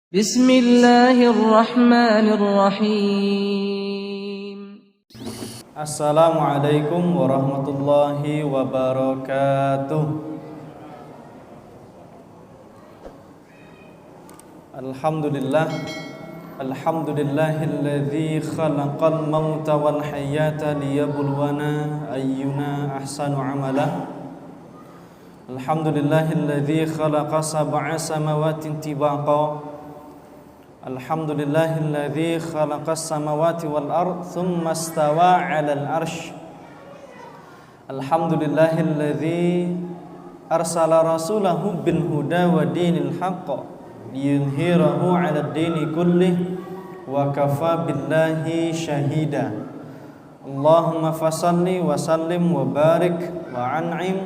Bismillahirrahmanirrahim. Assalamualaikum warahmatullahi wabarakatuh. Alhamdulillahilladzi khalaqal mauta wal hayata liyabluwana ayyuna ahsanu amala. Alhamdulillahilladzi khalaqa sab'a samawatin tibaqa. Alhamdulillahilladzi khalaqas samawati wal ard thumma istawa 'alal 'arsy. Alhamdulillahilladzi arsala rasulahu bil huda wa dinil haqq liyudhhirahu 'alad dini kullih wa kafa billahi syahida. Allahumma fasalli wa sallim wa barik wa an'im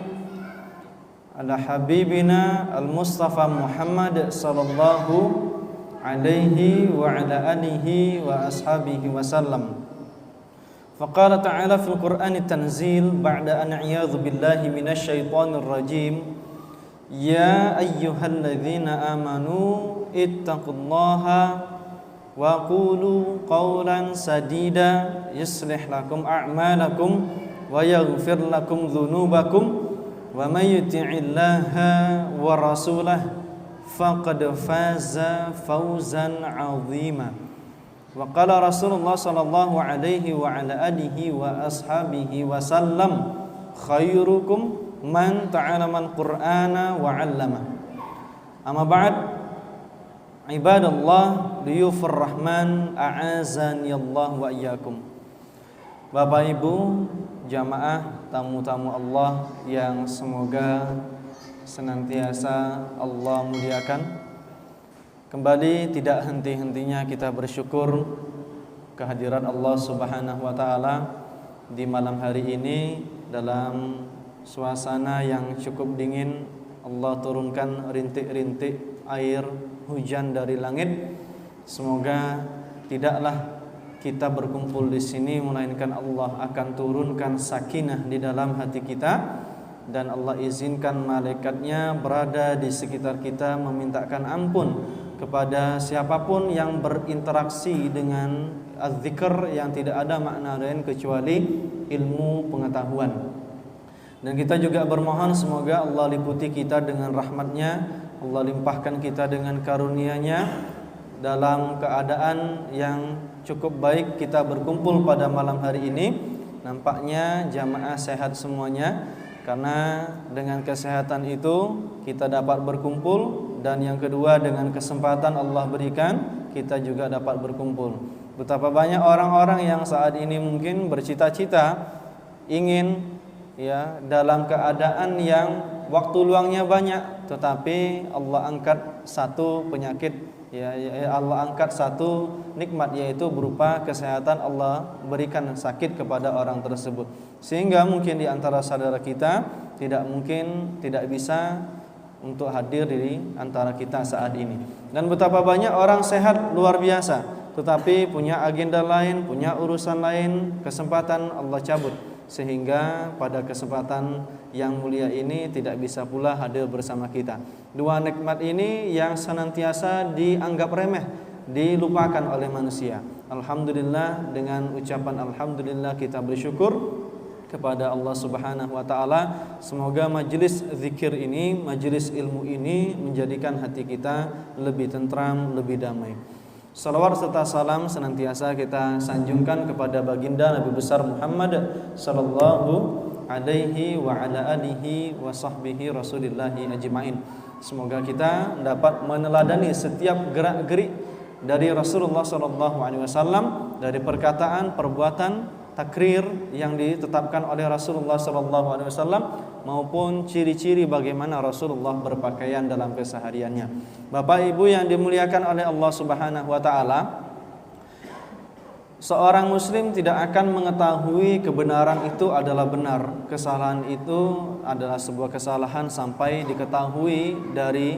ala habibina al-Mustafa Muhammad sallallahu alaihi wa ala alihi wa ashabihi wa sallam. Faqala ta'ala fil Qur'ani tanzil ba'da an a'yadhu billahi minasy syaithanir rajim. Ya ayyuhalladzina amanu ittaqullaha wa qulu qawlan sadida yuslih lakum a'malakum wa yaghfir lakum dhunubakum wa may yuti'illaha wa rasulahu faqad faza fawzan 'azima. Wa qala Rasulullah sallallahu alaihi wa ala alihi wa ashabihi wa sallam khairukum man ta'allama al-Qur'ana wa 'allama. Amma ba'd, ibadallah liyufur rahman a'azani Allah wa iyyakum. Bapak Ibu jamaah tamu-tamu Allah yang semoga senantiasa Allah muliakan. Kembali tidak henti-hentinya kita bersyukur kehadiran Allah Subhanahu wa taala di malam hari ini dalam suasana yang cukup dingin. Allah turunkan rintik-rintik air hujan dari langit. Semoga tidaklah kita berkumpul di sini melainkan Allah akan turunkan sakinah di dalam hati kita. Dan Allah izinkan malaikatnya berada di sekitar kita memintakan ampun kepada siapapun yang berinteraksi dengan az-zikr yang tidak ada makna lain kecuali ilmu pengetahuan. Dan kita juga bermohon semoga Allah liputi kita dengan rahmatnya, Allah limpahkan kita dengan karunia-Nya dalam keadaan yang cukup baik kita berkumpul pada malam hari ini. Nampaknya jamaah sehat semuanya. Karena dengan kesehatan itu kita dapat berkumpul. Dan yang kedua dengan kesempatan Allah berikan kita juga dapat berkumpul. Betapa banyak orang-orang yang saat ini mungkin bercita-cita ingin dalam keadaan yang waktu luangnya banyak, tetapi Allah angkat satu penyakit, Allah angkat satu nikmat, yaitu berupa kesehatan. Allah berikan sakit kepada orang tersebut. Sehingga mungkin di antara saudara kita tidak bisa untuk hadir di antara kita saat ini. Dan betapa banyak orang sehat luar biasa, tetapi punya agenda lain, punya urusan lain, kesempatan Allah cabut. Sehingga pada kesempatan yang mulia ini tidak bisa pula hadir bersama kita. Dua nikmat ini yang senantiasa dianggap remeh, dilupakan oleh manusia. Alhamdulillah, dengan ucapan alhamdulillah kita bersyukur kepada Allah Subhanahu wa taala. Semoga majelis zikir ini, majelis ilmu ini menjadikan hati kita lebih tentram, lebih damai. Salawat serta salam senantiasa kita sanjungkan kepada baginda Nabi besar Muhammad sallallahu alaihi wa ala alihi wa sahbihi rasulillahi ajmain. Semoga kita dapat meneladani setiap gerak-gerik dari Rasulullah sallallahu alaihi wasallam, dari perkataan, perbuatan, takrir yang ditetapkan oleh Rasulullah sallallahu alaihi wasallam maupun ciri-ciri bagaimana Rasulullah berpakaian dalam kesehariannya. Bapak Ibu yang dimuliakan oleh Allah Subhanahu wa taala, seorang muslim tidak akan mengetahui kebenaran itu adalah benar, kesalahan itu adalah sebuah kesalahan sampai diketahui dari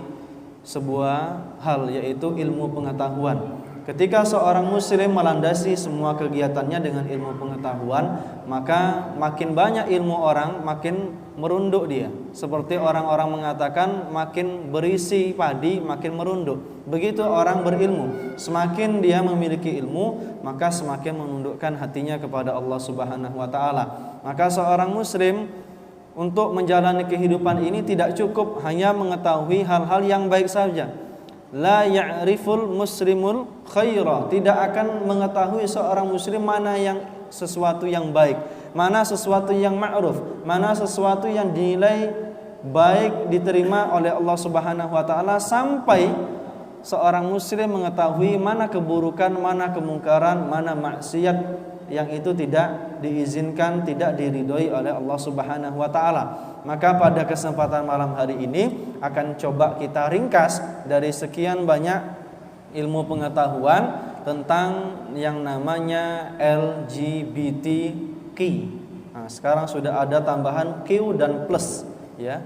sebuah hal, yaitu ilmu pengetahuan. Ketika seorang muslim melandasi semua kegiatannya dengan ilmu pengetahuan, maka makin banyak ilmu orang, makin merunduk dia. Seperti orang-orang mengatakan, makin berisi padi, makin merunduk. Begitu orang berilmu, semakin dia memiliki ilmu, maka semakin menundukkan hatinya kepada Allah Subhanahu wa taala. Maka seorang muslim untuk menjalani kehidupan ini tidak cukup hanya mengetahui hal-hal yang baik saja. La ya'riful muslimul khaira, tidak akan mengetahui seorang muslim mana yang sesuatu yang baik, mana sesuatu yang ma'ruf, mana sesuatu yang dinilai baik diterima oleh Allah Subhanahu wa taala, sampai seorang muslim mengetahui mana keburukan, mana kemungkaran, mana maksiat yang itu tidak diizinkan, tidak diridhoi oleh Allah Subhanahu wa taala. Maka pada kesempatan malam hari ini akan coba kita ringkas dari sekian banyak ilmu pengetahuan tentang yang namanya LGBTQ. Nah, sekarang sudah ada tambahan Q dan plus, ya.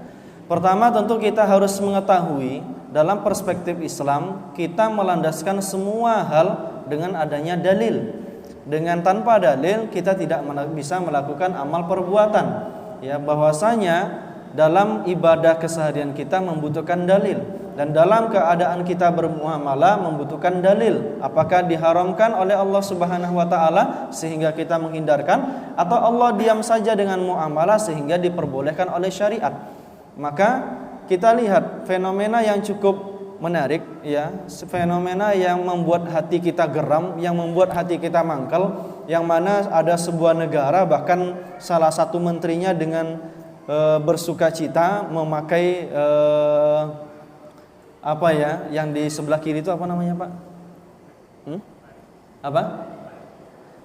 Pertama tentu kita harus mengetahui dalam perspektif Islam kita melandaskan semua hal dengan adanya dalil. Dengan tanpa dalil kita tidak bisa melakukan amal perbuatan. Ya, bahwasanya dalam ibadah keseharian kita membutuhkan dalil, dan dalam keadaan kita bermuamalah membutuhkan dalil. Apakah diharamkan oleh Allah Subhanahu wa taala sehingga kita menghindarkan, atau Allah diam saja dengan muamalah sehingga diperbolehkan oleh syariat. Maka kita lihat fenomena yang cukup menarik, ya, fenomena yang membuat hati kita geram, yang membuat hati kita mangkel, yang mana ada sebuah negara bahkan salah satu menterinya dengan bersukacita memakai apa ya, yang di sebelah kiri itu apa namanya, Pak? Apa?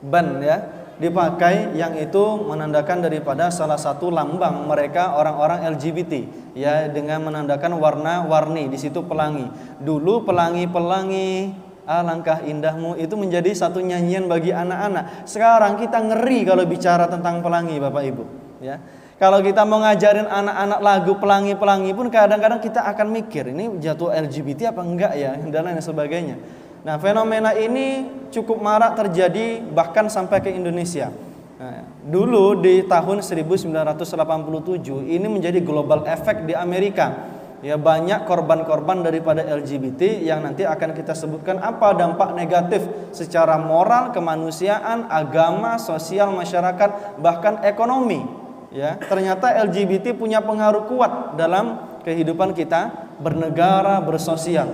Ban, ya, dipakai, yang itu menandakan daripada salah satu lambang mereka orang-orang LGBT, ya, dengan menandakan warna-warni di situ pelangi. Dulu pelangi-pelangi alangkah indahmu itu menjadi satu nyanyian bagi anak-anak. Sekarang kita ngeri kalau bicara tentang pelangi, Bapak Ibu, ya. Kalau kita mau ngajarin anak-anak lagu pelangi-pelangi pun kadang-kadang kita akan mikir, ini jatuh LGBT apa enggak ya, dan lain sebagainya. Nah, fenomena ini cukup marak terjadi bahkan sampai ke Indonesia. Nah, dulu di tahun 1987 ini menjadi global effect di Amerika. Ya, banyak korban-korban daripada LGBT yang nanti akan kita sebutkan apa dampak negatif secara moral, kemanusiaan, agama, sosial, masyarakat, bahkan ekonomi. Ya, ternyata LGBT punya pengaruh kuat dalam kehidupan kita bernegara, bersosial.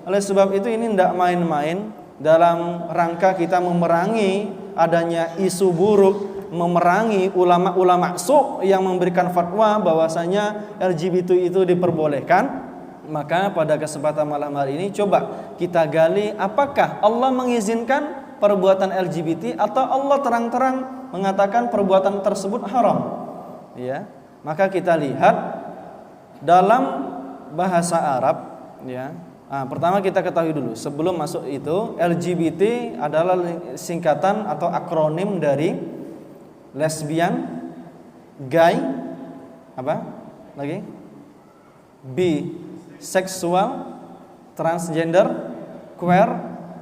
Oleh sebab itu ini tidak main-main dalam rangka kita memerangi adanya isu buruk, memerangi ulama-ulama su yang memberikan fatwa bahwasanya LGBT itu diperbolehkan. Maka pada kesempatan malam hari ini coba kita gali, apakah Allah mengizinkan perbuatan LGBT atau Allah terang-terang mengatakan perbuatan tersebut haram? Ya, maka kita lihat dalam bahasa Arab, ya. Pertama kita ketahui dulu sebelum masuk itu, LGBT adalah singkatan atau akronim dari lesbian, gay, apa lagi? Biseksual, transgender, queer,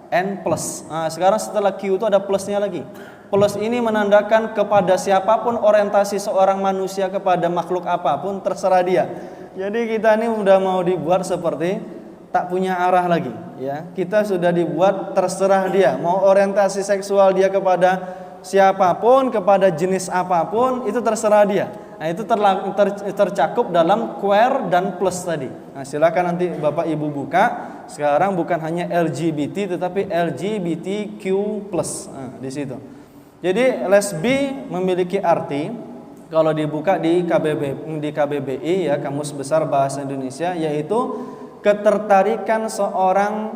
and plus. Sekarang setelah Q itu ada plusnya lagi. Plus ini menandakan kepada siapapun orientasi seorang manusia kepada makhluk apapun terserah dia. Jadi kita ini udah mau dibuat seperti tak punya arah lagi, ya. Kita sudah dibuat terserah dia, mau orientasi seksual dia kepada siapapun, kepada jenis apapun, itu terserah dia. Nah, itu tercakup dalam queer dan plus tadi. Nah, silakan nanti Bapak Ibu buka. Sekarang bukan hanya LGBT tetapi LGBTQ+. Nah, di situ. Jadi lesbi memiliki arti kalau dibuka di KBBI, ya, Kamus Besar Bahasa Indonesia, yaitu ketertarikan seorang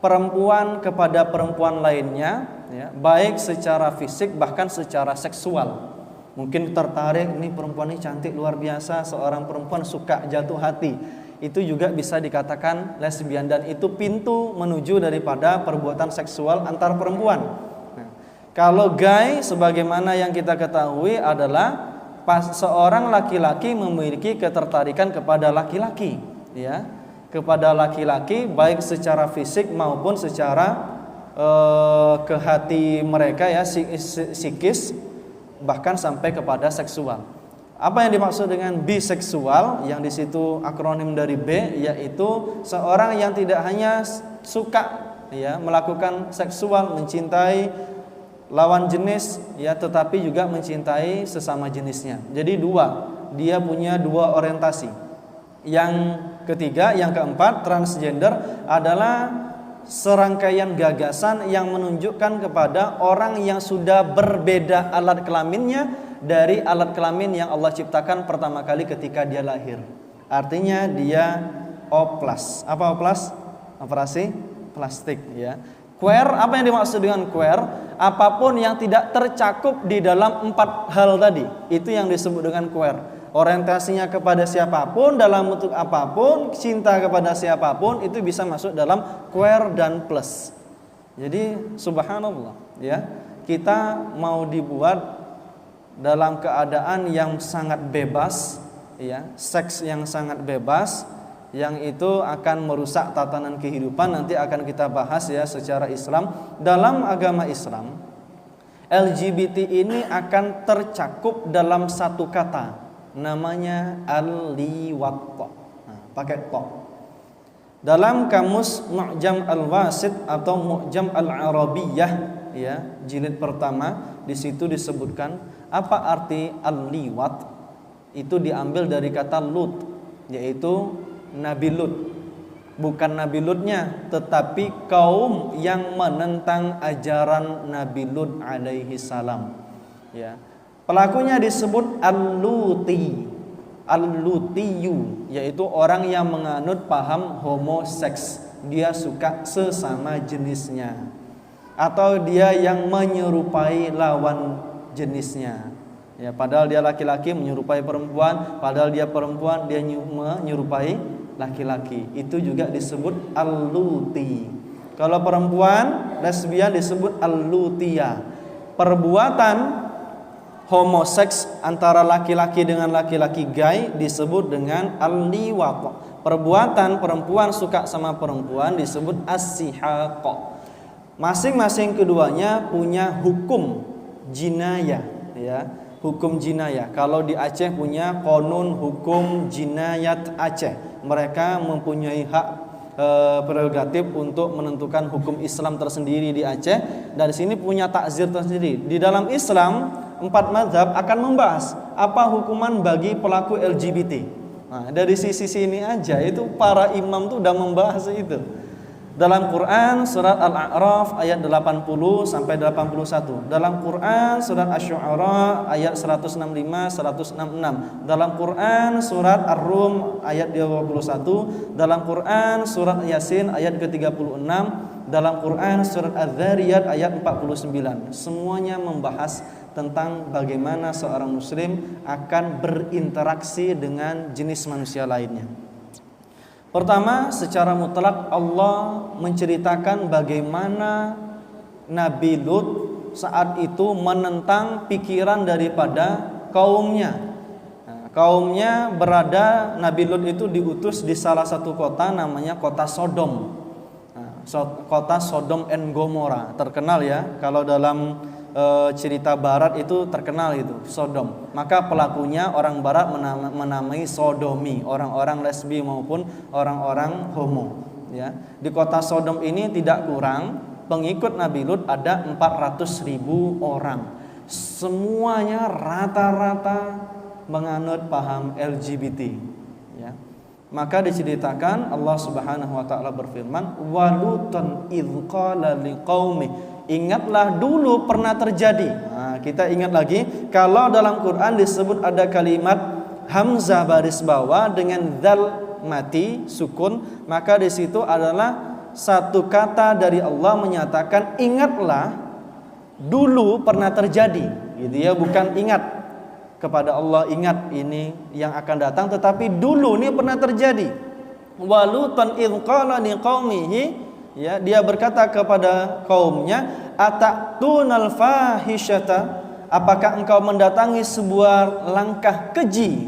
perempuan kepada perempuan lainnya, ya, baik secara fisik bahkan secara seksual. Mungkin tertarik, ini perempuan ini cantik luar biasa, seorang perempuan suka jatuh hati. Itu juga bisa dikatakan lesbian, dan itu pintu menuju daripada perbuatan seksual antar perempuan. Kalau gay sebagaimana yang kita ketahui adalah seorang laki-laki memiliki ketertarikan kepada laki-laki, ya, kepada laki-laki baik secara fisik maupun secara ke hati mereka ya, psikis, bahkan sampai kepada seksual. Apa yang dimaksud dengan biseksual? Yang di situ akronim dari B, yaitu seorang yang tidak hanya suka ya melakukan seksual, mencintai lawan jenis ya, tetapi juga mencintai sesama jenisnya. Jadi dia punya dua orientasi. Yang ketiga, yang keempat, transgender adalah serangkaian gagasan yang menunjukkan kepada orang yang sudah berbeda alat kelaminnya dari alat kelamin yang Allah ciptakan pertama kali ketika dia lahir. Artinya dia oplas. Apa oplas? Operasi plastik ya. Queer, apa yang dimaksud dengan queer? Apapun yang tidak tercakup di dalam 4 hal tadi, itu yang disebut dengan queer. Orientasinya kepada siapapun, dalam bentuk apapun, cinta kepada siapapun, itu bisa masuk dalam queer dan plus. Jadi subhanallah ya, kita mau dibuat dalam keadaan yang sangat bebas ya, seks yang sangat bebas, yang itu akan merusak tatanan kehidupan. Nanti akan kita bahas ya secara Islam. Dalam agama Islam, LGBT ini akan tercakup dalam satu kata, namanya al-liwat. Pakai to. Dalam kamus Mu'jam al-Wasit atau Mu'jam al-Arabiyah ya, jilid pertama, di situ disebutkan apa arti al-liwat. Itu diambil dari kata Lut, yaitu Nabi Lut. Bukan Nabi Lutnya, tetapi kaum yang menentang ajaran Nabi Lut alaihi salam ya. Pelakunya disebut al-luti, al-lutiyu, yaitu orang yang menganut paham homoseks. Dia suka sesama jenisnya, atau dia yang menyerupai lawan jenisnya. Ya, padahal dia laki-laki menyerupai perempuan, padahal dia perempuan dia menyerupai laki-laki. Itu juga disebut al-luti. Kalau perempuan lesbian disebut al-lutia. Perbuatan homoseks antara laki-laki dengan laki-laki gay disebut dengan al-liwat. Perbuatan perempuan suka sama perempuan disebut as-sihaq. Masing-masing keduanya punya hukum jinayah ya, hukum jinayah. Kalau di Aceh punya konun hukum jinayat Aceh. Mereka mempunyai hak prerogatif untuk menentukan hukum Islam tersendiri di Aceh. Dan di sini punya takzir tersendiri. Di dalam Islam 4 mazhab akan membahas apa hukuman bagi pelaku LGBT. Nah, dari sisi ini aja itu para imam tuh udah membahas itu. Dalam Quran surat Al-A'raf ayat 80 sampai 81. Dalam Quran surat Asy-Syu'ara ayat 165 166. Dalam Quran surat Ar-Rum ayat 21. Dalam Quran surat Yasin ayat ke-36. Dalam Quran surat Az-Zariyat ayat 49. Semuanya membahas tentang bagaimana seorang muslim akan berinteraksi dengan jenis manusia lainnya. Pertama, secara mutlak Allah menceritakan bagaimana Nabi Lut saat itu menentang pikiran daripada kaumnya. Nah, kaumnya berada, Nabi Lut itu diutus di salah satu kota namanya kota Sodom. Nah, kota Sodom and Gomora terkenal ya, kalau dalam cerita barat itu terkenal itu Sodom. Maka pelakunya orang barat menamai sodomi, orang-orang lesbi maupun orang-orang homo ya. Di kota Sodom ini tidak kurang pengikut Nabi Lut ada 400.000 orang. Semuanya rata-rata menganut paham LGBT ya. Maka diceritakan Allah Subhanahu wa taala berfirman, walutan idz qala liqaumi. Ingatlah dulu pernah terjadi. Nah, kita ingat lagi, kalau dalam Quran disebut ada kalimat hamzah baris bawah dengan dzal mati sukun, maka di situ adalah satu kata dari Allah menyatakan ingatlah dulu pernah terjadi. Gitu ya, bukan ingat kepada Allah, ingat ini yang akan datang, tetapi dulu ini pernah terjadi. Walutan idz qala liqaumihi, ya, dia berkata kepada kaumnya, ata'tunal fahisyata, apakah engkau mendatangi sebuah langkah keji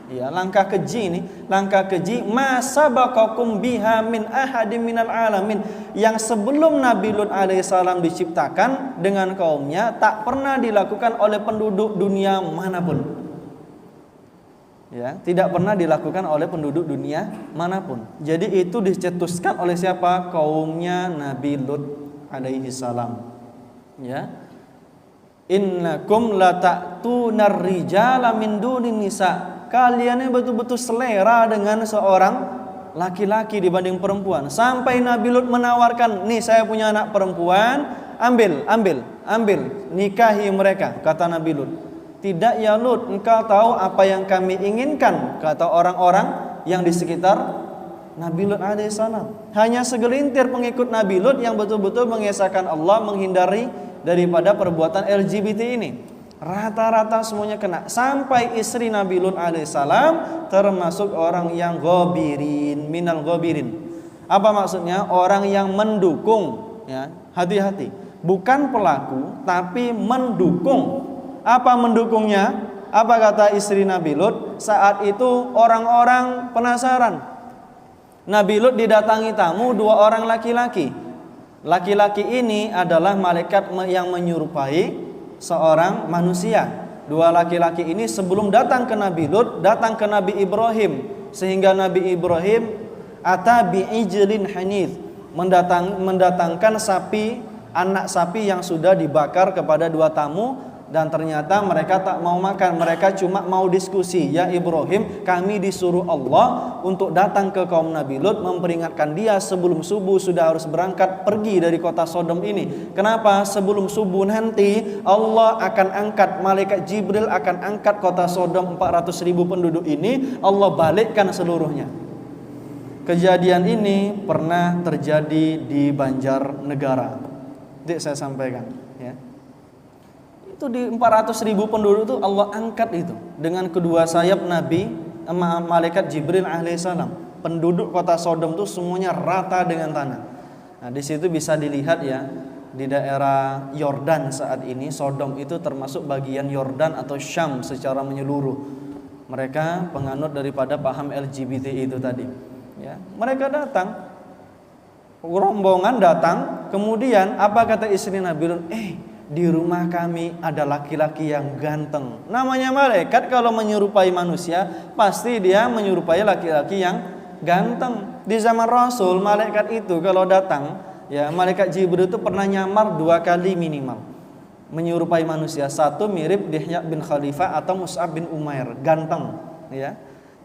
Ya, langkah keji ini, langkah keji masa bakakum biha min ahadim minal alamin, yang sebelum Nabi Lut alaihissalam diciptakan dengan kaumnya tak pernah dilakukan oleh penduduk dunia manapun. Ya, tidak pernah dilakukan oleh penduduk dunia manapun. Jadi itu dicetuskan oleh siapa? Kaumnya Nabi Lut alaihissalam. Ya. Innakum lata'tunar rijala min dunin nisa. Kalian ini betul-betul selera dengan seorang laki-laki dibanding perempuan. Sampai Nabi Lut menawarkan, nih saya punya anak perempuan, ambil, nikahi mereka, kata Nabi Lut. Tidak ya Lut, engkau tahu apa yang kami inginkan, kata orang-orang yang di sekitar Nabi Lut alaihissalam. Hanya segelintir pengikut Nabi Lut yang betul-betul mengesahkan Allah, menghindari daripada perbuatan LGBT ini. Rata-rata semuanya kena. Sampai istri Nabi Lut alaihissalam termasuk orang yang ghabirin, minal ghabirin. Apa maksudnya? Orang yang mendukung, ya. Hati-hati. Bukan pelaku tapi mendukung. Apa mendukungnya? Apa kata istri Nabi Lut? Saat itu orang-orang penasaran. Nabi Lut didatangi tamu 2 orang laki-laki. Laki-laki ini adalah malaikat yang menyerupai seorang manusia. 2 laki-laki ini sebelum datang ke Nabi Lut, datang ke Nabi Ibrahim, sehingga Nabi Ibrahim atabi ijlin hanith, mendatangkan sapi, anak sapi yang sudah dibakar kepada 2 tamu. Dan ternyata mereka tak mau makan, mereka cuma mau diskusi. Ya Ibrahim, kami disuruh Allah untuk datang ke kaum Nabi Lut, memperingatkan dia sebelum subuh sudah harus berangkat pergi dari kota Sodom ini. Kenapa? Sebelum subuh nanti Allah akan angkat, malaikat Jibril akan angkat kota Sodom 400.000 penduduk ini, Allah balikkan seluruhnya. Kejadian ini pernah terjadi di Banjarnegara. Jadi saya sampaikan, ya. Itu di 400.000 penduduk itu Allah angkat itu dengan kedua sayap Nabi malaikat Jibril alaihissalam. Penduduk kota Sodom itu semuanya rata dengan tanah. Nah, di situ bisa dilihat ya, di daerah Yordan saat ini Sodom itu termasuk bagian Yordan atau Syam secara menyeluruh. Mereka penganut daripada paham LGBT itu tadi. Ya, mereka datang, rombongan datang, kemudian apa kata istri Nabi Lut? Di rumah kami ada laki-laki yang ganteng. Namanya malaikat kalau menyerupai manusia, pasti dia menyerupai laki-laki yang ganteng. Di zaman Rasul, malaikat itu kalau datang, ya malaikat Jibril itu pernah nyamar 2 kali minimal. Menyerupai manusia. 1 mirip Dihya bin Khalifah atau Mus'ab bin Umair, ganteng, ya.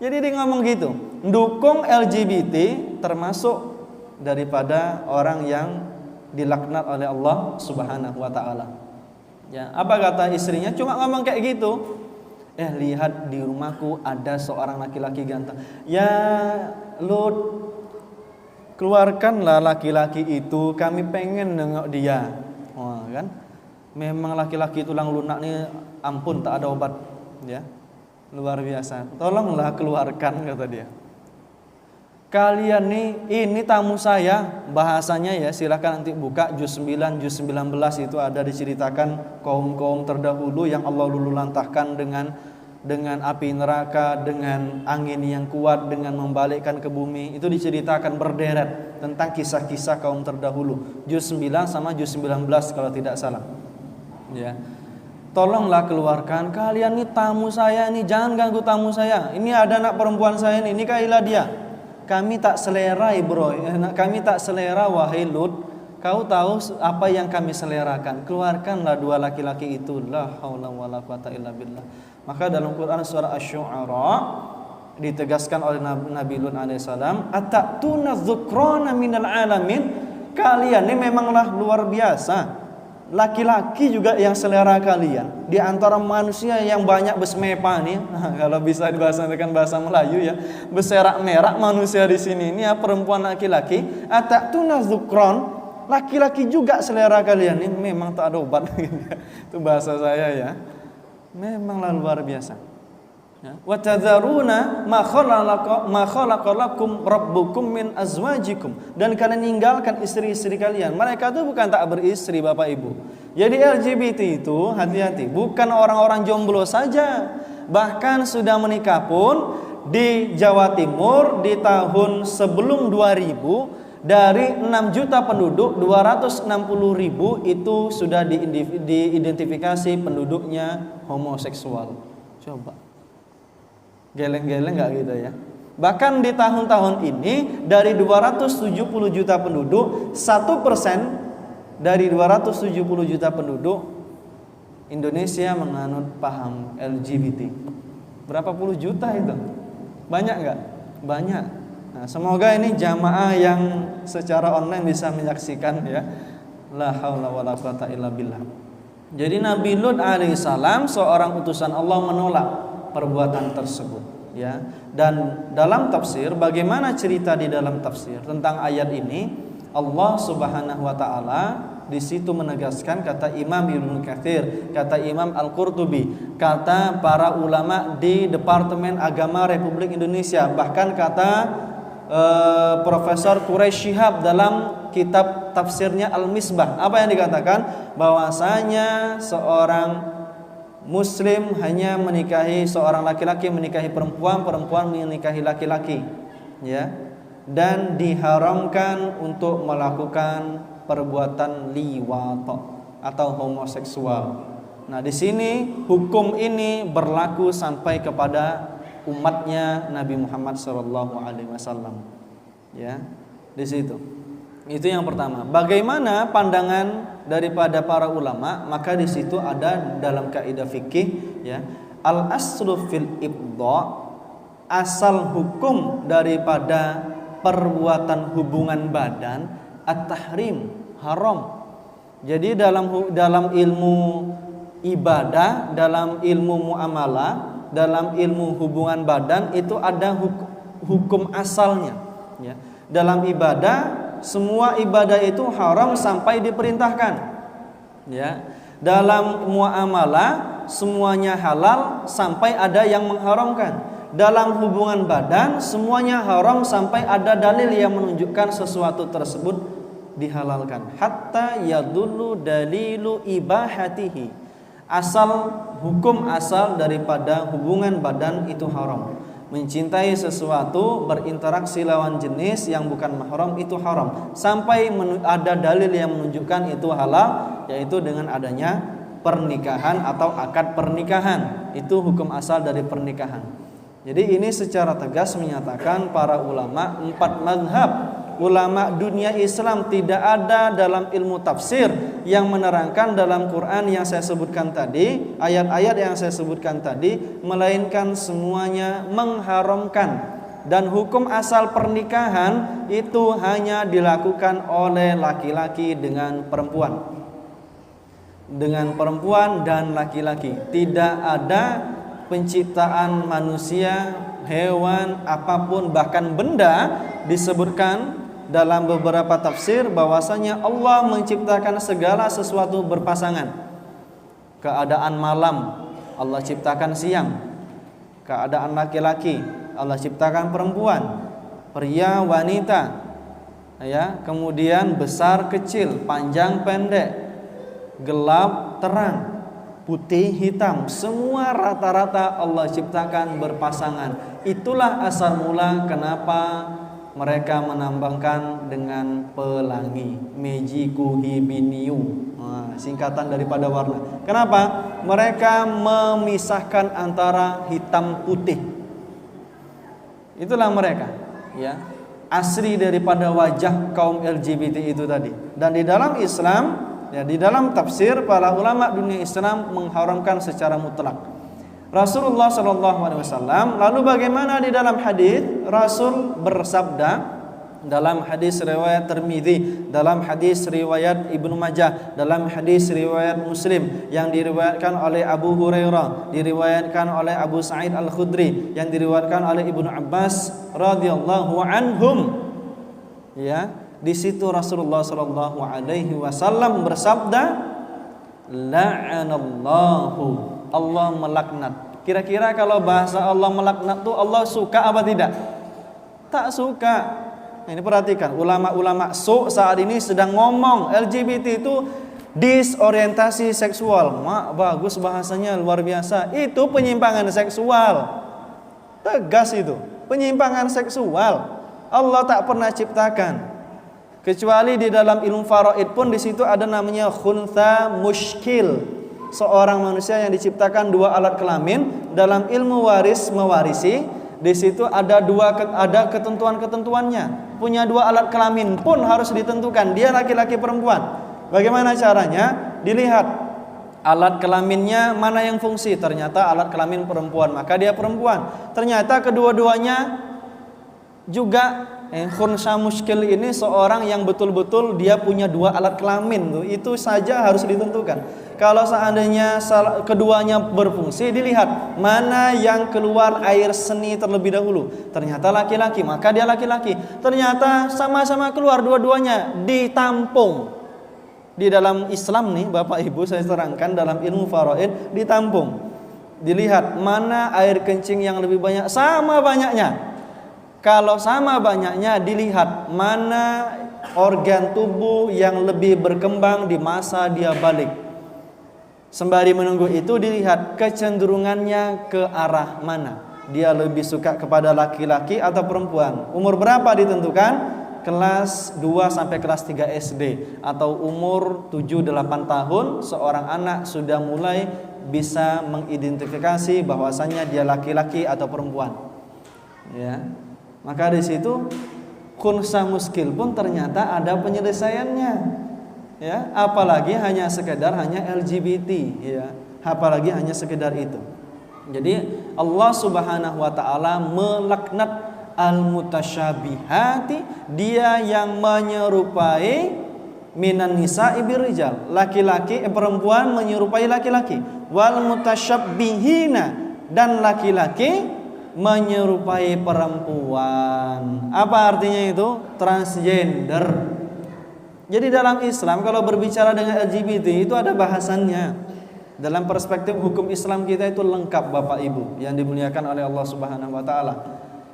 Jadi dia ngomong gitu, dukung LGBT termasuk daripada orang yang dilaknat oleh Allah Subhanahu wa taala. Ya, apa kata istrinya? Cuma ngomong kayak gitu. Lihat di rumahku ada seorang laki-laki ganteng. Ya, Lut, keluarkanlah laki-laki itu, kami pengen nengok dia. Wah, kan? Memang laki-laki tulang lunak nih ampun tak ada obat, ya. Luar biasa. Tolonglah keluarkan, kata dia. Kalian nih, ini tamu saya, bahasanya ya, silakan nanti buka juz 9, juz 19 itu ada diceritakan kaum-kaum terdahulu yang Allah luluhlantahkan dengan api neraka, dengan angin yang kuat, dengan membalikkan ke bumi. Itu diceritakan berderet tentang kisah-kisah kaum terdahulu. Juz 9 sama juz 19 kalau tidak salah. Ya. Tolonglah keluarkan, kalian nih tamu saya nih, jangan ganggu tamu saya. Ini ada anak perempuan saya nih, nikahilah dia. Kami tak selera kami tak selera wahai Lut. Kau tahu apa yang kami selerakan. Keluarkanlah 2 laki-laki itu. La haula wala quwata illa billah. Maka dalam Quran surah Asy-Syu'ara ditegaskan oleh Nabi Lut alaihissalam, atatuna dzukrana minal alamin. Kalian ini memanglah luar biasa. Laki-laki juga yang selera kalian. Di antara manusia yang banyak besmepa nih, kalau bisa dibahasakan bahasa Melayu ya, beserak merak manusia di sini ini ya, perempuan laki-laki. Atatuna dzukron, laki-laki juga selera kalian ini, memang tak ada obat. Itu bahasa saya ya. Memanglah luar biasa. Wa tadharuna ma khalaqalakum rabbukum min azwajikum, dan kalian ninggalkan istri-istri kalian. Mereka itu bukan tak beristri Bapak Ibu. Jadi LGBT itu hati-hati, bukan orang-orang jomblo saja. Bahkan sudah menikah pun di Jawa Timur di tahun sebelum 2000, dari 6 juta penduduk 260.000 itu sudah diidentifikasi penduduknya homoseksual. Coba geleng-geleng nggak gitu ya. Bahkan di tahun-tahun ini dari 270 juta penduduk 1% dari 270 juta penduduk Indonesia menganut paham LGBT. Berapa puluh juta itu? Banyak nggak? Banyak. Nah, semoga ini jamaah yang secara online bisa menyaksikan ya. La haula wala quwata illa billah. Jadi Nabi Lut alaihissalam seorang utusan Allah menolak perbuatan tersebut ya. Dan dalam tafsir, bagaimana cerita di dalam tafsir tentang ayat ini, Allah Subhanahu wa taala di situ menegaskan, kata Imam Ibnu Katsir, kata Imam Al-Qurtubi, kata para ulama di Departemen Agama Republik Indonesia, bahkan kata Profesor Quraisy Shihab dalam kitab tafsirnya Al-Misbah, apa yang dikatakan? Bahwasanya seorang muslim hanya menikahi, seorang laki-laki menikahi perempuan, perempuan menikahi laki-laki ya, dan diharamkan untuk melakukan perbuatan liwat atau homoseksual. Nah, di sini hukum ini berlaku sampai kepada umatnya Nabi Muhammad SAW. Ya, di situ. Itu yang pertama. Bagaimana pandangan daripada para ulama? Maka di situ ada dalam kaidah fikih, ya, al aslu fil ibda, asal hukum daripada perbuatan hubungan badan at-tahrim, haram. Jadi dalam ilmu ibadah, dalam ilmu muamalah, dalam ilmu hubungan badan itu ada hukum asalnya ya. Dalam ibadah, semua ibadah itu haram sampai diperintahkan ya. Dalam muamalah semuanya halal sampai ada yang mengharamkan. Dalam hubungan badan semuanya haram sampai ada dalil yang menunjukkan sesuatu tersebut dihalalkan. Hatta yadullu dalilu ibahatihi. Asal hukum asal daripada hubungan badan itu haram. Mencintai sesuatu, berinteraksi lawan jenis yang bukan mahram itu haram sampai ada dalil yang menunjukkan itu halal, yaitu dengan adanya pernikahan atau akad pernikahan. Itu hukum asal dari pernikahan. Jadi ini secara tegas menyatakan para ulama, 4 mazhab ulama dunia Islam, tidak ada dalam ilmu tafsir yang menerangkan dalam Quran yang saya sebutkan tadi, ayat-ayat yang saya sebutkan tadi, melainkan semuanya mengharamkan. Dan hukum asal pernikahan itu hanya dilakukan oleh laki-laki dengan perempuan, dengan perempuan dan laki-laki. Tidak ada penciptaan manusia, hewan, apapun, bahkan benda. Disebutkan dalam beberapa tafsir bahwasanya Allah menciptakan segala sesuatu berpasangan. Keadaan malam Allah ciptakan siang, keadaan laki-laki Allah ciptakan perempuan, pria wanita ya, kemudian besar kecil, panjang pendek, gelap terang, putih hitam, semua rata-rata Allah ciptakan berpasangan. Itulah asal mula kenapa mereka menambangkan dengan pelangi, mejikuhibiniu, singkatan daripada warna. Kenapa? Mereka memisahkan antara hitam putih. Itulah mereka, ya, asli daripada wajah kaum LGBT itu tadi. Dan di dalam Islam, ya, di dalam tafsir para ulama dunia Islam mengharamkan secara mutlak. Rasulullah SAW, lalu bagaimana di dalam hadis? Rasul bersabda dalam hadis riwayat Tirmidzi, dalam hadis riwayat Ibnu Majah, dalam hadis riwayat Muslim yang diriwayatkan oleh Abu Hurairah, diriwayatkan oleh Abu Sa'id Al-Khudri, yang diriwayatkan oleh Ibnu Abbas radhiyallahu anhum. Ya, di situ Rasulullah SAW bersabda, la'anallahu, Allah melaknat. Kira-kira kalau bahasa Allah melaknat itu Allah suka apa tidak? Tak suka. Nah, ini perhatikan, ulama-ulama saat ini sedang ngomong LGBT itu Disorientasi seksual, bagus bahasanya, luar biasa. Itu penyimpangan seksual. Tegas itu, penyimpangan seksual. Allah tak pernah ciptakan. Kecuali di dalam ilmu faraid pun di situ ada namanya khuntha mushkil. Seorang manusia yang diciptakan dua alat kelamin. Dalam ilmu waris mewarisi, di situ ada ketentuan-ketentuannya. Punya dua alat kelamin pun harus ditentukan. Dia laki-laki perempuan. Bagaimana caranya? Dilihat alat kelaminnya mana yang fungsi. Ternyata alat kelamin perempuan, maka dia perempuan. Ternyata kedua-duanya juga khunsa muskil ini seorang yang betul-betul dia punya dua alat kelamin. Itu saja harus ditentukan. Kalau seandainya keduanya berfungsi, dilihat mana yang keluar air seni terlebih dahulu. Ternyata laki-laki, maka dia laki-laki. Ternyata sama-sama keluar dua-duanya, ditampung. Di dalam Islam nih Bapak Ibu, saya terangkan dalam ilmu faraid, ditampung. Dilihat mana air kencing yang lebih banyak, sama banyaknya. Kalau sama banyaknya, dilihat mana organ tubuh yang lebih berkembang di masa dia balik. Sembari menunggu itu, dilihat kecenderungannya ke arah mana. Dia lebih suka kepada laki-laki atau perempuan. Umur berapa ditentukan? Kelas 2 sampai kelas 3 SD. Atau umur 7-8 tahun, seorang anak sudah mulai bisa mengidentifikasi bahwasannya dia laki-laki atau perempuan. Ya. Maka di situ khunsa muskil pun ternyata ada penyelesaiannya. Ya, apalagi hanya sekedar hanya LGBT, ya. Apalagi hanya sekedar itu. Jadi Allah Subhanahu wa taala melaknat al-mutasyabihati, dia yang menyerupai minan nisa'i birrijal, laki-laki perempuan menyerupai laki-laki, wal mutasyabbihina, dan laki-laki menyerupai perempuan. Apa artinya itu? Transgender. Jadi dalam Islam kalau berbicara dengan LGBT itu ada bahasannya. Dalam perspektif hukum Islam kita itu lengkap Bapak Ibu yang dimuliakan oleh Allah Subhanahu wa taala.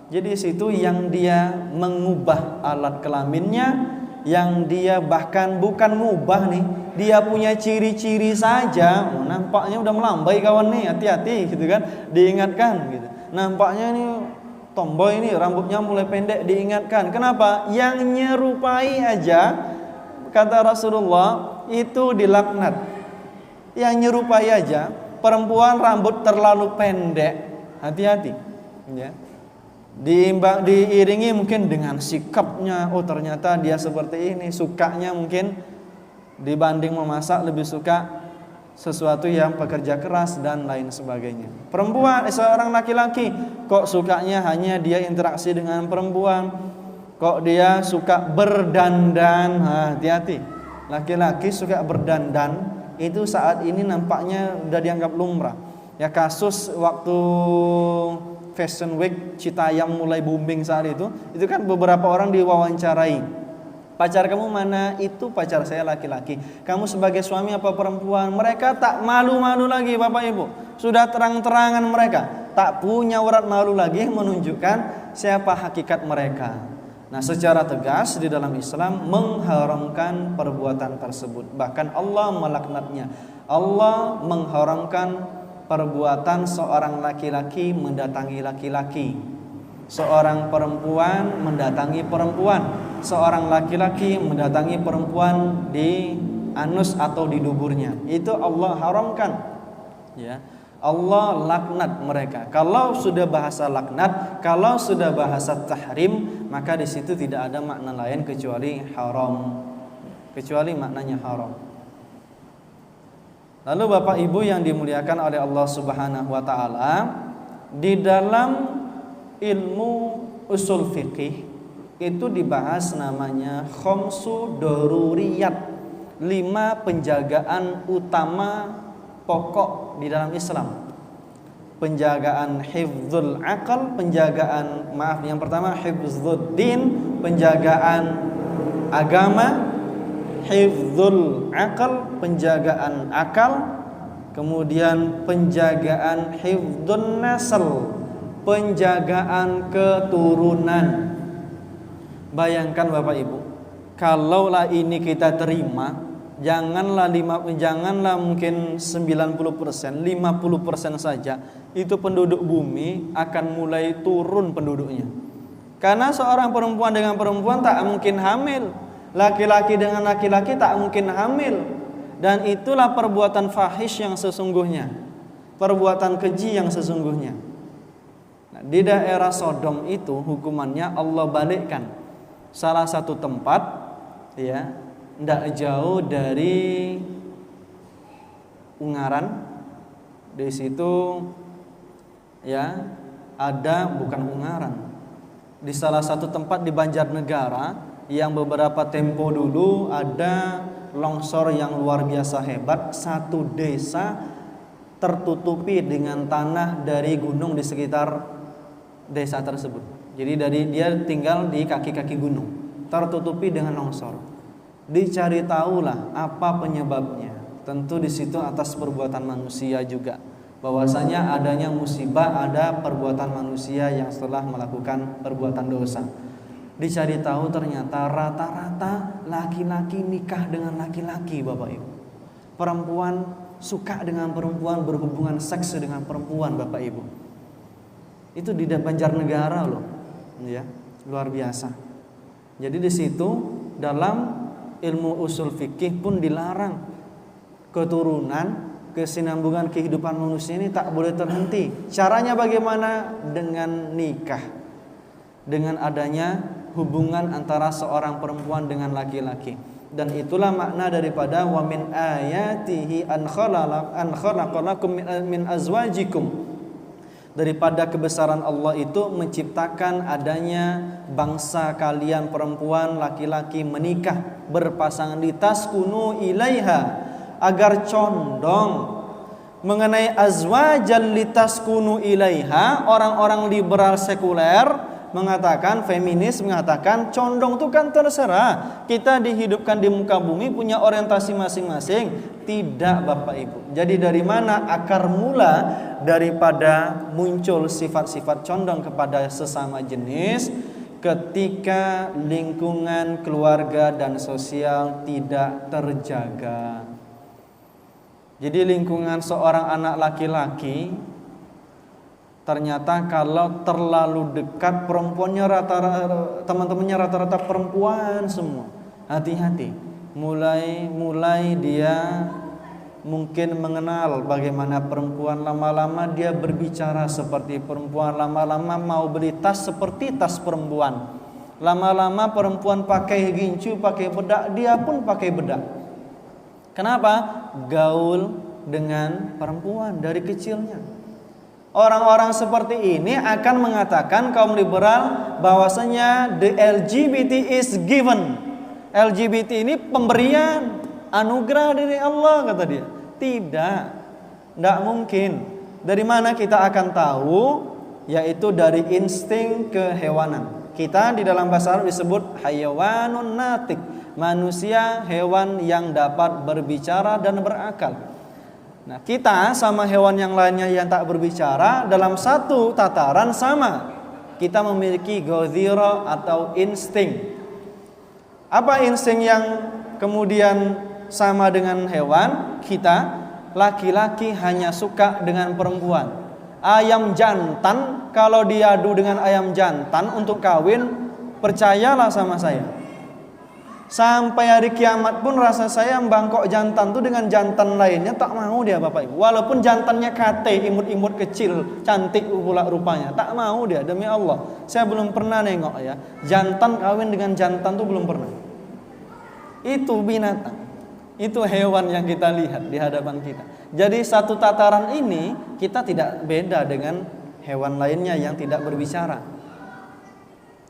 Jadi situ yang dia mengubah alat kelaminnya, yang dia bahkan bukan ngubah nih, dia punya ciri-ciri saja. Nampaknya udah melambai kawan nih, hati-hati gitu kan, diingatkan gitu. Nampaknya ini tomboy ini, rambutnya mulai pendek, diingatkan. Kenapa? Yang nyerupai aja, kata Rasulullah, itu dilaknat. Yang nyerupai aja, perempuan rambut terlalu pendek, hati-hati ya. Diiringi mungkin dengan sikapnya, oh ternyata dia seperti ini. Sukanya mungkin dibanding memasak lebih suka sesuatu yang pekerja keras dan lain sebagainya. Perempuan, seorang laki-laki kok sukanya hanya dia interaksi dengan perempuan, kok dia suka berdandan. Hati-hati, laki-laki suka berdandan itu saat ini nampaknya udah dianggap lumrah. Ya, kasus waktu Fashion Week Citayam mulai booming saat itu kan beberapa orang diwawancarai. Pacar kamu mana? Itu pacar saya laki-laki. Kamu sebagai suami apa perempuan? Mereka tak malu-malu lagi Bapak Ibu. Sudah terang-terangan mereka, tak punya urat malu lagi menunjukkan siapa hakikat mereka. Nah, secara tegas di dalam Islam mengharamkan perbuatan tersebut. Bahkan Allah melaknatnya. Allah mengharamkan perbuatan seorang laki-laki mendatangi laki-laki, seorang perempuan mendatangi perempuan, seorang laki-laki mendatangi perempuan di anus atau di duburnya. Itu Allah haramkan. Ya, Allah laknat mereka. Kalau sudah bahasa laknat, kalau sudah bahasa tahrim, maka di situ tidak ada makna lain kecuali haram. Kecuali maknanya haram. Lalu Bapak Ibu yang dimuliakan oleh Allah Subhanahu wa taala, di dalam ilmu usul fikih itu dibahas namanya khamsu daruriyat, 5 penjagaan utama pokok di dalam Islam. Penjagaan hifdzul aqal, yang pertama hifdzuddin, penjagaan agama, hifdzul aqal, penjagaan akal, kemudian penjagaan hifdzun nasl, penjagaan keturunan. Bayangkan Bapak Ibu, kalaulah ini kita terima, Janganlah mungkin 90%, 50% saja itu penduduk bumi akan mulai turun penduduknya. Karena seorang perempuan dengan perempuan tak mungkin hamil, laki-laki dengan laki-laki tak mungkin hamil. Dan itulah perbuatan fahish yang sesungguhnya, perbuatan keji yang sesungguhnya. Nah, di daerah Sodom itu hukumannya Allah balikkan. Salah satu tempat, ya, tidak jauh dari Ungaran. Di situ, ya, ada, bukan Ungaran, di salah satu tempat di Banjarnegara yang beberapa tempo dulu ada longsor yang luar biasa hebat. Satu desa tertutupi dengan tanah dari gunung di sekitar desa tersebut. Jadi dia tinggal di kaki-kaki gunung, tertutupi dengan longsor. Dicari tahulah apa penyebabnya. Tentu di situ atas perbuatan manusia juga. Bahwasanya adanya musibah, ada perbuatan manusia yang setelah melakukan perbuatan dosa. Dicari tahu ternyata rata-rata laki-laki nikah dengan laki-laki, Bapak Ibu. Perempuan suka dengan perempuan, berhubungan seks dengan perempuan, Bapak Ibu. Itu di Banjarnegara loh, ya, luar biasa. Jadi di situ dalam ilmu usul fikih pun dilarang keturunan, kesinambungan kehidupan manusia ini tak boleh terhenti. Caranya bagaimana? Dengan nikah, dengan adanya hubungan antara seorang perempuan dengan laki-laki. Dan itulah makna daripada wa min ayatihi an khalaqalakum min azwajikum. Daripada kebesaran Allah itu menciptakan adanya bangsa kalian perempuan laki-laki menikah berpasangan, litaskunu ilaiha, agar condong. Mengenai azwajan litaskunu ilaiha, orang-orang liberal sekuler mengatakan, feminis mengatakan condong itu kan terserah, kita dihidupkan di muka bumi punya orientasi masing-masing. Tidak, Bapak Ibu. Jadi dari mana akar mula daripada muncul sifat-sifat condong kepada sesama jenis? Ketika lingkungan keluarga dan sosial tidak terjaga. Jadi lingkungan seorang anak laki-laki, ternyata kalau terlalu dekat perempuannya, teman-temannya rata-rata perempuan semua. Hati-hati. Mulai dia mungkin mengenal bagaimana perempuan, lama-lama dia berbicara seperti perempuan, lama-lama mau beli tas seperti tas perempuan. Lama-lama perempuan pakai gincu, pakai bedak, dia pun pakai bedak. Kenapa? Gaul dengan perempuan dari kecilnya. Orang-orang seperti ini akan mengatakan, kaum liberal, bahwasanya the LGBT is given. LGBT ini pemberian, anugerah dari Allah, kata dia. Tidak mungkin. Dari mana kita akan tahu? Yaitu dari insting kehewanan. Kita di dalam bahasa Arab disebut hayawanun natik, manusia hewan yang dapat berbicara dan berakal. Nah, kita sama hewan yang lainnya yang tak berbicara dalam satu tataran sama. Kita memiliki ghadhira atau insting. Apa insting yang kemudian sama dengan hewan? Kita laki-laki hanya suka dengan perempuan. Ayam jantan kalau diadu dengan ayam jantan untuk kawin, percayalah sama saya, sampai hari kiamat pun rasa saya bangkok jantan tuh dengan jantan lainnya tak mau dia, Bapak Ibu. Walaupun jantannya kate, imut-imut kecil, cantik pula rupanya, tak mau dia, demi Allah. Saya belum pernah nengok ya, jantan kawin dengan jantan tuh belum pernah. Itu binatang, itu hewan yang kita lihat di hadapan kita. Jadi satu tataran ini kita tidak beda dengan hewan lainnya yang tidak berbicara.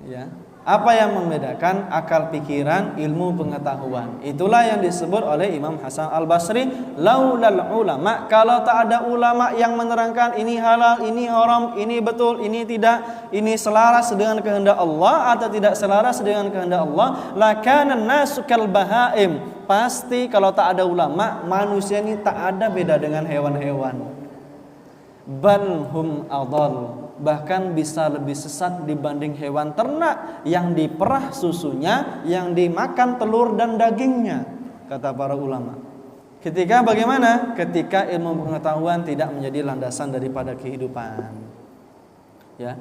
Ya. Apa yang membedakan? Akal pikiran, ilmu pengetahuan. Itulah yang disebut oleh Imam Hasan Al-Basri, laulal ulama, kalau tak ada ulama yang menerangkan ini halal, ini haram, ini betul, ini tidak, ini selaras dengan kehendak Allah atau tidak selaras dengan kehendak Allah, lakana nasu kal bahaim. Pasti kalau tak ada ulama, manusia ini tak ada beda dengan hewan-hewan. Bal hum adall, bahkan bisa lebih sesat dibanding hewan ternak yang diperah susunya, yang dimakan telur dan dagingnya. kata para ulama. Ketika bagaimana? Ketika ilmu pengetahuan tidak menjadi landasan daripada kehidupan. Ya.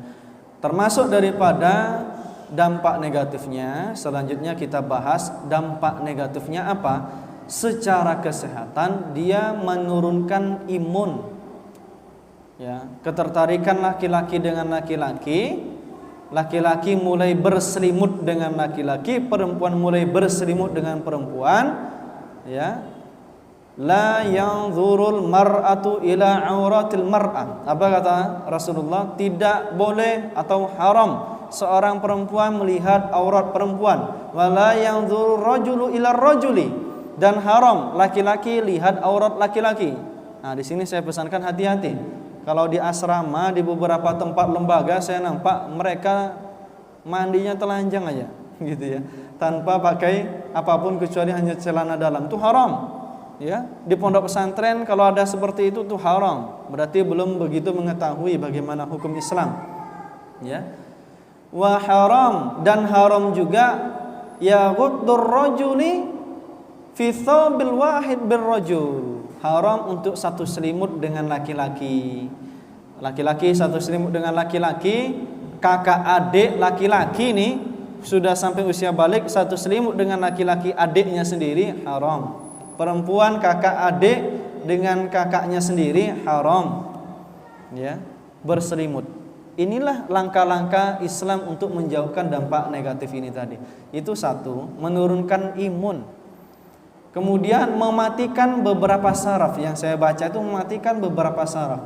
Termasuk daripada dampak negatifnya, selanjutnya kita bahas dampak negatifnya apa? Secara kesehatan dia menurunkan imun. Ya, ketertarikan laki-laki dengan laki-laki, laki-laki mulai berselimut dengan laki-laki, perempuan mulai berselimut dengan perempuan, ya. La yanzurul mar'atu ila auratil mar'ah. Apa kata Rasulullah? Tidak boleh atau haram seorang perempuan melihat aurat perempuan. Wala yanzurur rajulu ila rajuli, dan haram laki-laki lihat aurat laki-laki. Nah, di sini saya pesankan hati-hati. Kalau di asrama, di beberapa tempat lembaga saya nampak mereka mandinya telanjang aja gitu ya. Tanpa pakai apapun kecuali hanya celana dalam. Itu haram. Ya, di pondok pesantren kalau ada seperti itu tuh haram. Berarti belum begitu mengetahui bagaimana hukum Islam. Ya. Wa haram, dan haram juga ya ghuddur rajuli fi thawbil wahid bir rajul. Haram untuk satu selimut dengan laki-laki. Laki-laki satu selimut dengan laki-laki, kakak adik laki-laki nih sudah sampai usia balik satu selimut dengan laki-laki adiknya sendiri haram. Perempuan kakak adik dengan kakaknya sendiri haram. Ya, berselimut. Inilah langkah-langkah Islam untuk menjauhkan dampak negatif ini tadi. Itu satu, menurunkan imun. Kemudian mematikan beberapa saraf. Yang saya baca itu mematikan beberapa saraf.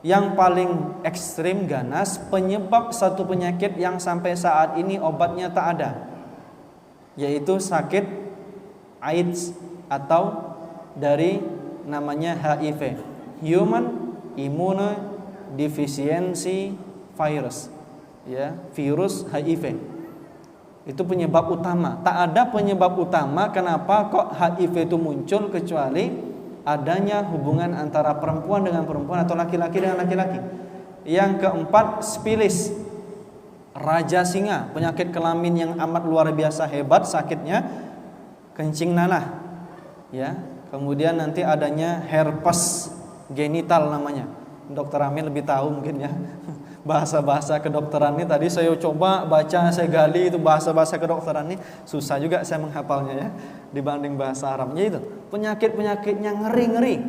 Yang paling ekstrim ganas, penyebab satu penyakit yang sampai saat ini obatnya tak ada, yaitu sakit AIDS atau dari namanya HIV, Human Immunodeficiency Virus, ya, virus HIV. Itu penyebab utama. Tak ada penyebab utama kenapa kok HIV itu muncul kecuali adanya hubungan antara perempuan dengan perempuan atau laki-laki dengan laki-laki. Yang keempat, sifilis, raja singa, penyakit kelamin yang amat luar biasa hebat sakitnya, kencing nanah. Ya, kemudian nanti adanya herpes genital namanya. Dokter Amin lebih tahu mungkin ya. Bahasa-bahasa kedokteran ini tadi saya coba baca, saya gali itu bahasa-bahasa kedokteran ini susah juga saya menghafalnya ya dibanding bahasa Arabnya. Itu penyakit-penyakitnya ngeri-ngeri.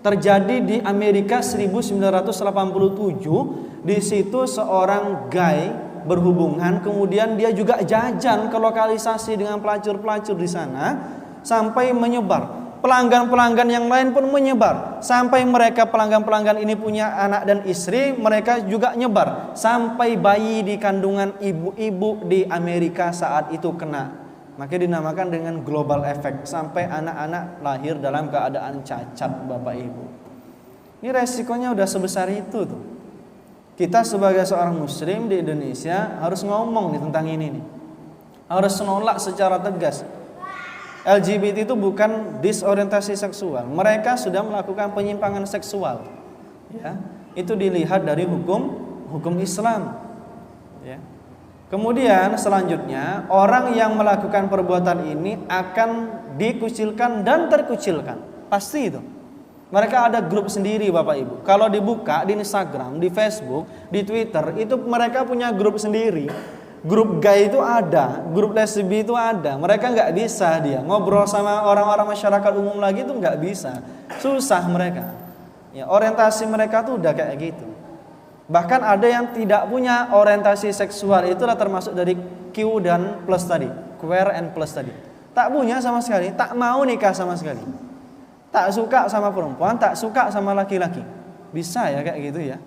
Terjadi di Amerika 1987. Di situ seorang gay berhubungan, kemudian dia juga jajan ke lokalisasi dengan pelacur-pelacur di sana sampai menyebar. Pelanggan-pelanggan yang lain pun menyebar. Sampai mereka pelanggan-pelanggan ini punya anak dan istri, mereka juga nyebar. Sampai bayi di kandungan ibu-ibu di Amerika saat itu kena. Maka dinamakan dengan global effect. Sampai anak-anak lahir dalam keadaan cacat, Bapak Ibu. Ini resikonya udah sebesar itu tuh. Kita sebagai seorang muslim di Indonesia harus ngomong nih tentang ini nih. Harus nolak secara tegas. LGBT itu bukan disorientasi seksual. Mereka sudah melakukan penyimpangan seksual. Ya, itu dilihat dari hukum Islam. Ya. Kemudian selanjutnya orang yang melakukan perbuatan ini akan dikucilkan dan terkucilkan. Pasti itu. Mereka ada grup sendiri Bapak Ibu. Kalau dibuka di Instagram, di Facebook, di Twitter, itu mereka punya grup sendiri. Grup gay itu ada, grup lesbi itu ada. Mereka nggak bisa dia ngobrol sama orang-orang masyarakat umum lagi itu nggak bisa, susah mereka. Ya, orientasi mereka tuh udah kayak gitu. Bahkan ada yang tidak punya orientasi seksual, itulah termasuk dari Q dan plus tadi, queer and plus tadi. Tak punya sama sekali, tak mau nikah sama sekali, tak suka sama perempuan, tak suka sama laki-laki. Bisa ya kayak gitu ya.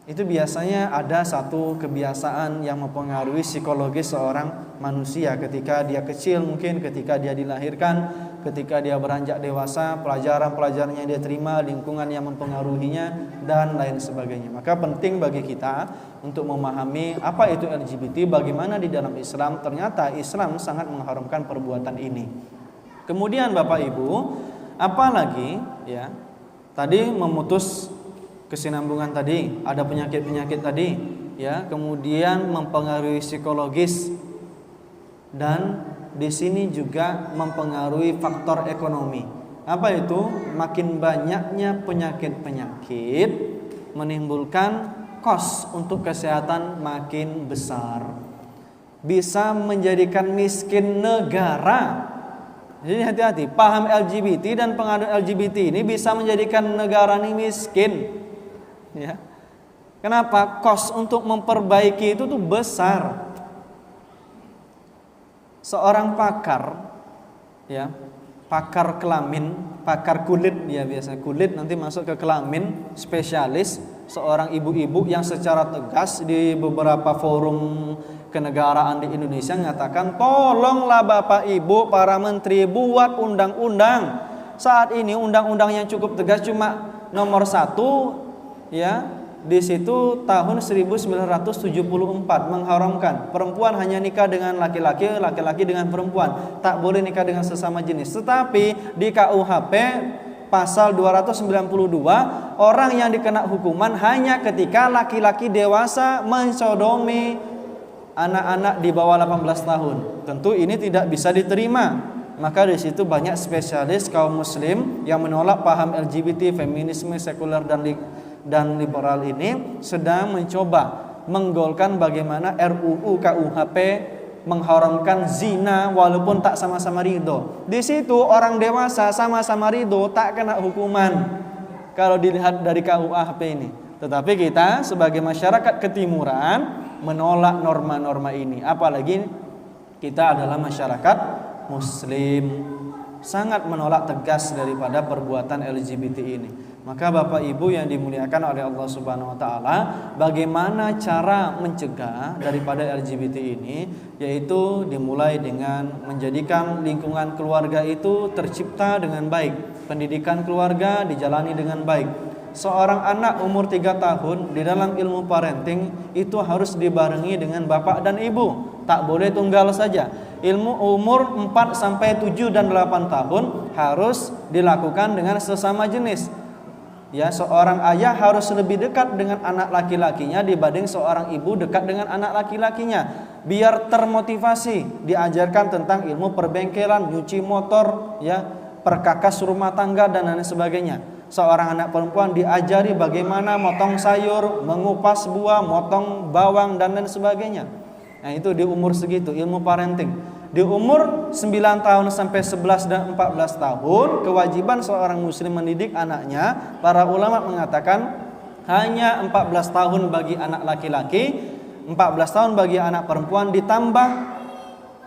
Itu biasanya ada satu kebiasaan yang mempengaruhi psikologis seorang manusia ketika dia kecil, mungkin ketika dia dilahirkan, ketika dia beranjak dewasa, pelajaran-pelajarannya dia terima, lingkungan yang mempengaruhinya dan lain sebagainya. Maka penting bagi kita untuk memahami apa itu LGBT, bagaimana di dalam Islam. Ternyata Islam sangat mengharamkan perbuatan ini. Kemudian Bapak Ibu, apalagi ya, tadi memutus kesinambungan tadi, ada penyakit-penyakit tadi, ya, kemudian mempengaruhi psikologis dan di sini juga mempengaruhi faktor ekonomi. Apa itu? Makin banyaknya penyakit-penyakit menimbulkan kos untuk kesehatan makin besar. Bisa menjadikan miskin negara. Jadi hati-hati, paham LGBT dan pengaduan LGBT ini bisa menjadikan negara ini miskin. Ya. Kenapa? Kos untuk memperbaiki itu tuh besar. Seorang pakar, ya, pakar kelamin, pakar kulit, dia biasa kulit nanti masuk ke kelamin, spesialis, seorang ibu-ibu yang secara tegas di beberapa forum kenegaraan di Indonesia mengatakan, tolonglah Bapak Ibu para menteri buat undang-undang. Saat ini undang-undang yang cukup tegas cuma nomor 1, ya. Di situ tahun 1974 mengharamkan perempuan hanya nikah dengan laki-laki, laki-laki dengan perempuan, tak boleh nikah dengan sesama jenis. Tetapi di KUHP pasal 292 orang yang dikena hukuman hanya ketika laki-laki dewasa mensodomi anak-anak di bawah 18 tahun. Tentu ini tidak bisa diterima. Maka di situ banyak spesialis kaum muslim yang menolak paham LGBT, feminisme, sekuler dan liberal ini sedang mencoba menggolkan bagaimana RUU KUHP mengharamkan zina walaupun tak sama-sama ridho. Di situ orang dewasa sama-sama ridho tak kena hukuman kalau dilihat dari KUHP ini. Tetapi kita sebagai masyarakat ketimuran menolak norma-norma ini. Apalagi kita adalah masyarakat muslim, sangat menolak tegas daripada perbuatan LGBT ini. Maka Bapak Ibu yang dimuliakan oleh Allah Subhanahu wa taala, bagaimana cara mencegah daripada LGBT ini? Yaitu dimulai dengan menjadikan lingkungan keluarga itu tercipta dengan baik. Pendidikan keluarga dijalani dengan baik. Seorang anak umur 3 tahun di dalam ilmu parenting itu harus dibarengi dengan bapak dan ibu. Tak boleh tunggal saja. Ilmu umur 4 sampai 7 dan 8 tahun harus dilakukan dengan sesama jenis. Ya, seorang ayah harus lebih dekat dengan anak laki-lakinya dibanding seorang ibu dekat dengan anak laki-lakinya. Biar termotivasi, diajarkan tentang ilmu perbengkelan, nyuci motor, ya, perkakas rumah tangga dan lain sebagainya. Seorang anak perempuan diajari bagaimana motong sayur, mengupas buah, motong bawang dan lain sebagainya. Nah, itu di umur segitu ilmu parenting. Di umur 9 tahun sampai 11 dan 14 tahun kewajiban seorang muslim mendidik anaknya. Para ulama mengatakan hanya 14 tahun bagi anak laki-laki, 14 tahun bagi anak perempuan, ditambah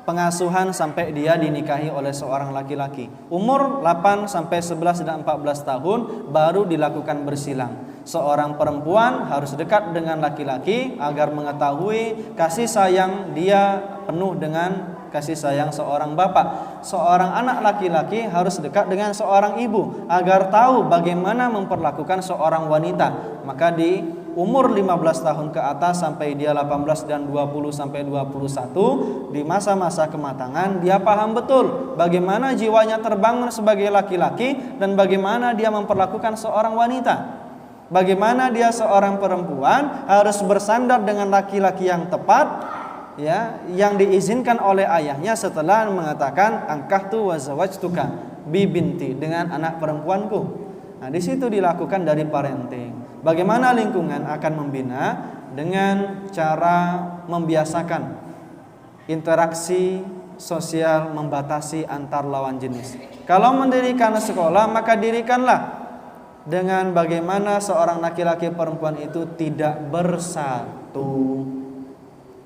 pengasuhan sampai dia dinikahi oleh seorang laki-laki. Umur 8 sampai 11 dan 14 tahun baru dilakukan bersilang. Seorang perempuan harus dekat dengan laki-laki agar mengetahui kasih sayang dia penuh dengan kasih sayang seorang bapak. Seorang anak laki-laki harus dekat dengan seorang ibu agar tahu bagaimana memperlakukan seorang wanita. Maka di umur 15 tahun ke atas sampai dia 18 dan 20 sampai 21, di masa-masa kematangan dia paham betul bagaimana jiwanya terbangun sebagai laki-laki dan bagaimana dia memperlakukan seorang wanita. Bagaimana dia seorang perempuan harus bersandar dengan laki-laki yang tepat, ya, yang diizinkan oleh ayahnya setelah mengatakan angkahtu wa zawajtuka bi binti, dengan anak perempuanku. Nah, di situ dilakukan dari parenting. Bagaimana lingkungan akan membina dengan cara membiasakan interaksi sosial, membatasi antar lawan jenis. Kalau mendirikan sekolah, maka dirikanlah dengan bagaimana seorang laki-laki perempuan itu tidak bersatu.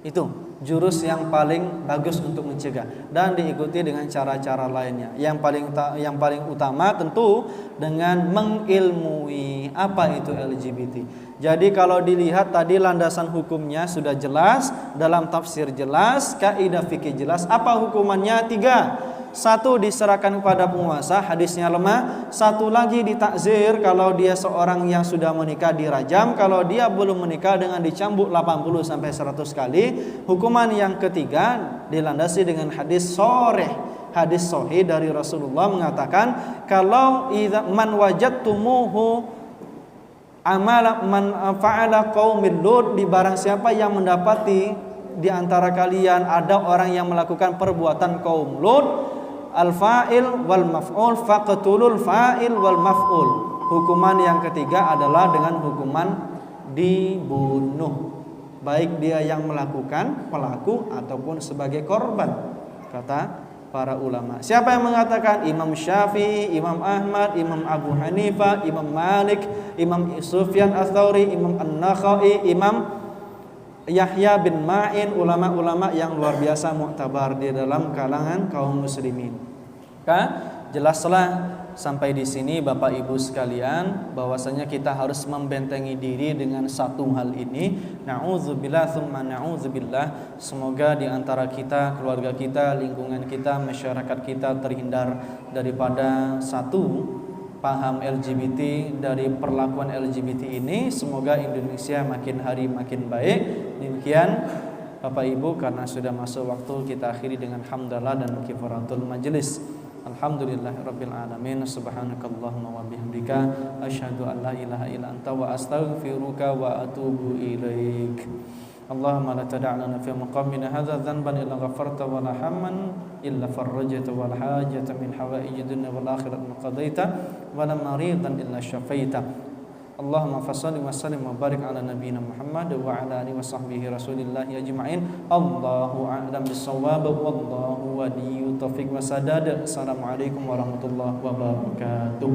Itu jurus yang paling bagus untuk mencegah dan diikuti dengan cara-cara lainnya. Yang paling utama tentu dengan mengilmui apa itu LGBT. Jadi kalau dilihat tadi landasan hukumnya sudah jelas, dalam tafsir jelas, kaidah fikih jelas. Apa hukumannya? 3. 1 diserahkan kepada penguasa, hadisnya lemah. 1 lagi ditakzir, kalau dia seorang yang sudah menikah dirajam, kalau dia belum menikah dengan dicambuk 80 sampai 100 kali. Hukuman yang ketiga dilandasi dengan hadis sharih, hadis sahih dari Rasulullah mengatakan, kalau man wajadtumuhu amala man fa'ala qaumil lut, di barang siapa yang mendapati di antara kalian ada orang yang melakukan perbuatan kaum Lut, al-fa'il wal maf'ul faqtulul fa'il wal maf'ul. Hukuman yang ketiga adalah dengan hukuman dibunuh, baik dia yang melakukan, pelaku ataupun sebagai korban, kata para ulama. Siapa yang mengatakan? Imam Syafi'i, Imam Ahmad, Imam Abu Hanifah, Imam Malik, Imam Sufyan Ats-Tsauri, Imam An-Nakhai, Imam Yahya bin Ma'in, ulama-ulama yang luar biasa muktabar di dalam kalangan kaum muslimin. Jelaslah sampai di sini Bapak Ibu sekalian bahwasanya kita harus membentengi diri dengan satu hal ini. Na'udzubillah tsumma na'udzubillah. Semoga di antara kita, keluarga kita, lingkungan kita, masyarakat kita terhindar daripada satu paham LGBT, dari perlakuan LGBT ini. Semoga Indonesia makin hari makin baik. Demikian Bapak Ibu, karena sudah masuk waktu, kita akhiri dengan hamdalah dan kifaratul majelis. Alhamdulillahirabbil alamin. Subhanakallahumma wa bihamdika asyhadu an la ilaha illa anta wa astaghfiruka wa atubu ilaik. Allahumma la tada' lana fi maqamina hadza dhanban illa ghafarta wa la hamman illa farajta wa la hajata min hawaiji dunya wal akhirati qadaita wa la maridan illa syafaita. Allahumma fassalli wa sallim wa barik ala nabiyyina Muhammad wa ala alihi wa sahbihi rasulillah ajma'in. Allahu a'lam bis-shawab wallahu waliyyu taufiq wa sadad. Assalamualaikum warahmatullahi wabarakatuh.